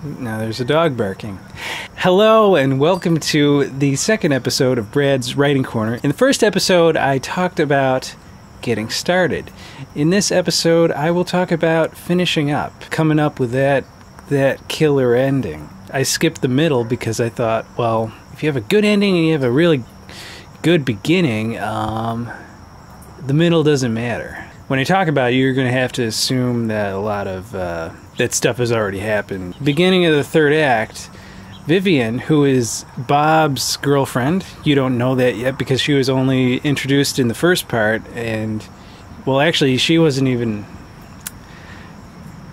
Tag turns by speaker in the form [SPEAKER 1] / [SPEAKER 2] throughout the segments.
[SPEAKER 1] Now there's a dog barking. Hello and welcome to the second episode of Brad's Writing Corner. In the first episode, I talked about getting started. In this episode, I will talk about finishing up, coming up with that killer ending. I skipped the middle because I thought, well, if you have a good ending and you have a really good beginning, the middle doesn't matter. When I talk about it, you're going to have to assume that a lot of that stuff has already happened. Beginning of the third act, Vivian, who is Bob's girlfriend, you don't know that yet because she was only introduced in the first part, and, well, actually, she wasn't even...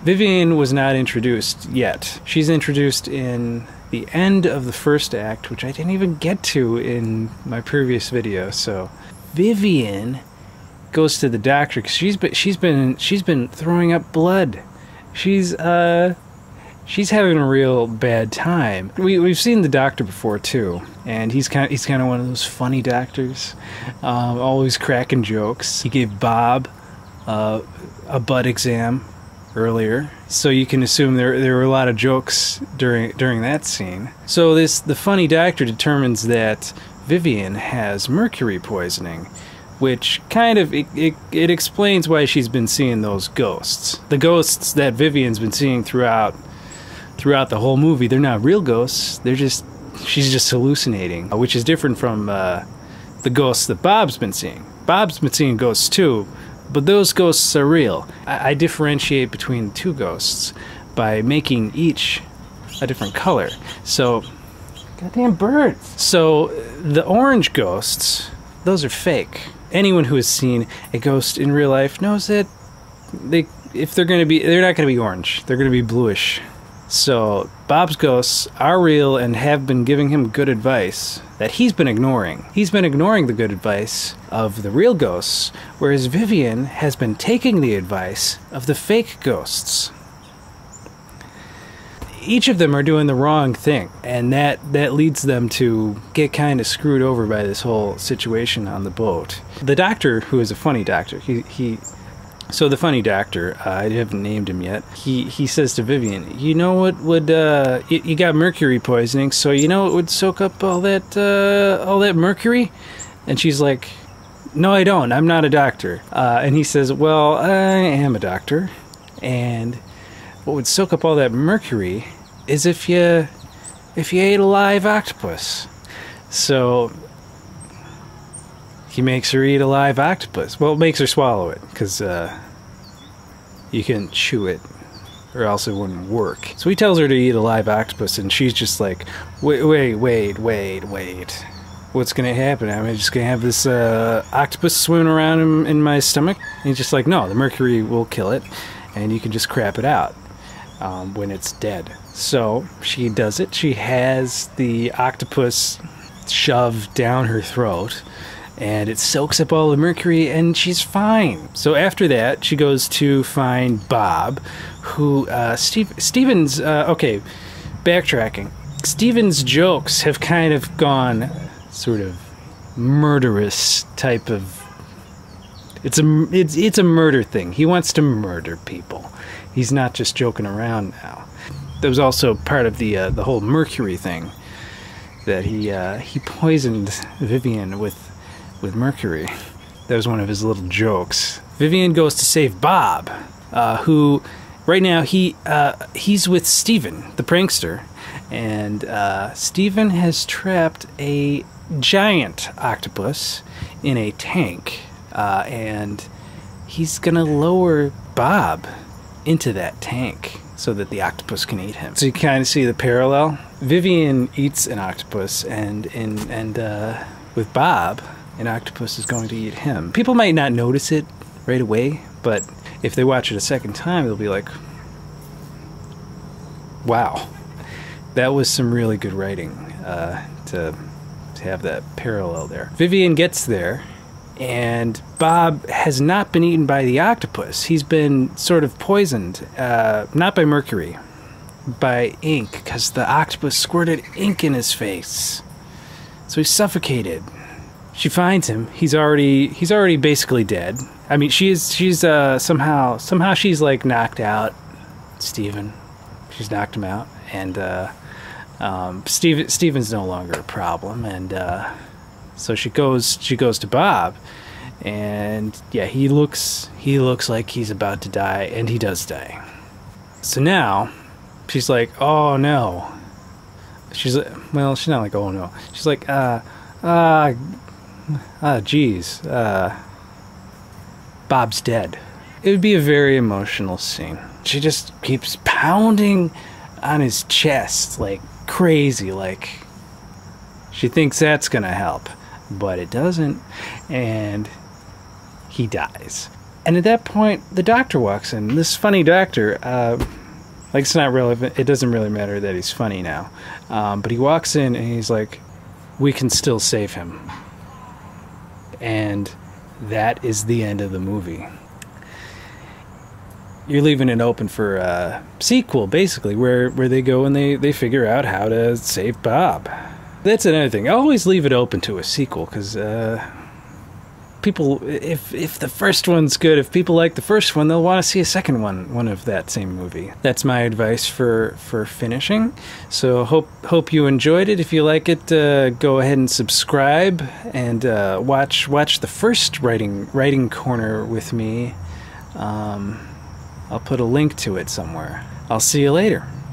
[SPEAKER 1] Vivian was not introduced yet. She's introduced in the end of the first act, which I didn't even get to in my previous video, so... Vivian goes to the doctor because she's been throwing up blood. She's having a real bad time. We've seen the doctor before too, and he's kind of one of those funny doctors, always cracking jokes. He gave Bob a butt exam earlier, so you can assume there were a lot of jokes during that scene. So the funny doctor determines that Vivian has mercury poisoning, which kind of, it explains why she's been seeing those ghosts. The ghosts that Vivian's been seeing throughout the whole movie, they're not real ghosts, she's just hallucinating, which is different from the ghosts that Bob's been seeing. Bob's been seeing ghosts too, but those ghosts are real. I differentiate between the two ghosts by making each a different color. So, goddamn birds. So, the orange ghosts, those are fake. Anyone who has seen a ghost in real life knows that they're not going to be orange. They're going to be bluish. So Bob's ghosts are real and have been giving him good advice that he's been ignoring. He's been ignoring the good advice of the real ghosts, whereas Vivian has been taking the advice of the fake ghosts. Each of them are doing the wrong thing, and that leads them to get kind of screwed over by this whole situation on the boat. The doctor, who is a funny doctor, so the funny doctor, I haven't named him yet, he says to Vivian, you know what would, you got mercury poisoning, so you know what would soak up all that mercury? And she's like, no, I don't, I'm not a doctor. And he says, well, I am a doctor, and what would soak up all that mercury is if you ate a live octopus. So he makes her eat a live octopus. Well, it makes her swallow it because you couldn't chew it or else it wouldn't work. So he tells her to eat a live octopus, and she's just like, wait. What's gonna happen? Am I just gonna have this octopus swimming around in my stomach? And he's just like, no, the mercury will kill it, and you can just crap it out when it's dead. So she does it. She has the octopus shoved down her throat, and it soaks up all the mercury, and she's fine. So after that, she goes to find Bob, who, Steven's, okay, backtracking. Steven's jokes have kind of gone sort of murderous type of, it's a murder thing. He wants to murder people. He's not just joking around now. That was also part of the whole mercury thing, that he poisoned Vivian with mercury. That was one of his little jokes. Vivian goes to save Bob, who right now he's with Steven, the prankster, and Steven has trapped a giant octopus in a tank, and he's gonna lower Bob into that tank so that the octopus can eat him. So you kind of see the parallel. Vivian eats an octopus, and with Bob, an octopus is going to eat him. People might not notice it right away, but if they watch it a second time, they'll be like, wow, that was some really good writing to have that parallel there. Vivian gets there, and Bob has not been eaten by the octopus. He's been sort of poisoned, not by mercury, by ink, because the octopus squirted ink in his face. So he's suffocated. She finds him. He's already basically dead. I mean, she's somehow she's like knocked out. Steven. She's knocked him out, and Steven's no longer a problem, and so she goes to Bob, and yeah, he looks like he's about to die, and he does die. So now she's like, oh no. She's well, she's not like, oh no. She's like, geez, Bob's dead. It would be a very emotional scene. She just keeps pounding on his chest like crazy, like she thinks that's gonna help, but it doesn't, and he dies. And at that point, the doctor walks in. This funny doctor, like, it's not relevant. It doesn't really matter that he's funny now, but he walks in and he's like, "We can still save him," and that is the end of the movie. You're leaving it open for a sequel, basically, where they go and they figure out how to save Bob. That's another thing. I always leave it open to a sequel, because people, if the first one's good, if people like the first one, they'll want to see a second one of that same movie. That's my advice for finishing. So hope you enjoyed it. If you like it, go ahead and subscribe, and watch the first writing corner with me. I'll put a link to it somewhere. I'll see you later.